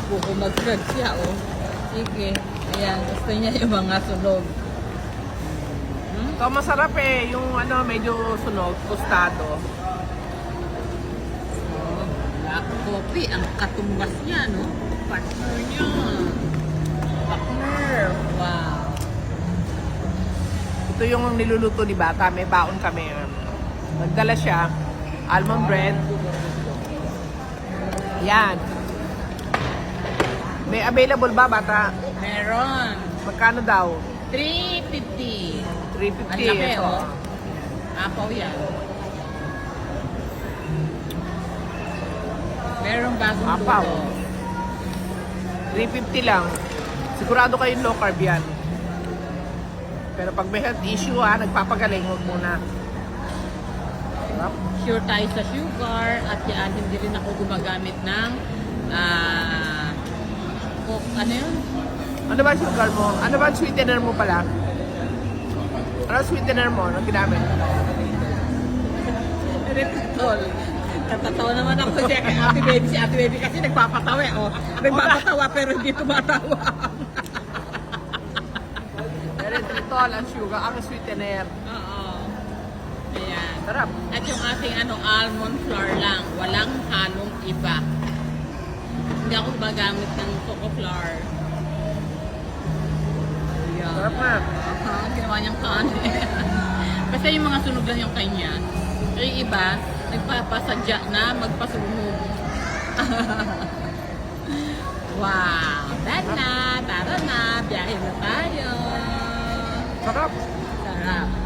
buko mag-vlog siya, oh. Sige. Ayan, gusto niya yung mga sunog. Ito masarap eh, yung ano, medyo sunog, tostado. Oh, black coffee. Ang katumbas niya, no? Partner niya. Partner. Wow. Ito yung niluluto ni Bata, may baon kami. Nagdala siya, almond bread. Yan. May available ba, Bata? Meron. Magkano daw? 350. 350. Ang laki, ito. oh. Apaw yan. Merong bagong Apaw. luto. 350 lang. Sigurado kayo low carb yan. Pero pag may health issue nagpapagaling, huwag muna. Sarap. Sure tayo sa sugar at yan, hindi rin ako gumagamit ng ano yun? Ano ba sugar mo? Ano ba sweetener mo pala? Ano sweetener mo? Anong ginamit? Retol. Natatawa naman ako siya kay Ate Baby. Si Ate Baby kasi nagpapatawa, oh. Nagpapatawa pero hindi tumatawa. Erythritol ang sugar, ang sweetener. Oo. Ayan. Sarap. At yung ating almond flour lang. Walang halong iba. Hindi ako gumagamit ng coco flour. Ayan. Sarap na. Ginawa niyang kanin. Basta yung mga sunog lang yung kanya. Yung iba, nagpapasadya na magpasunog. Wow! Bad na! Tara na! Biyahe na tayo! Sarap. Sarap!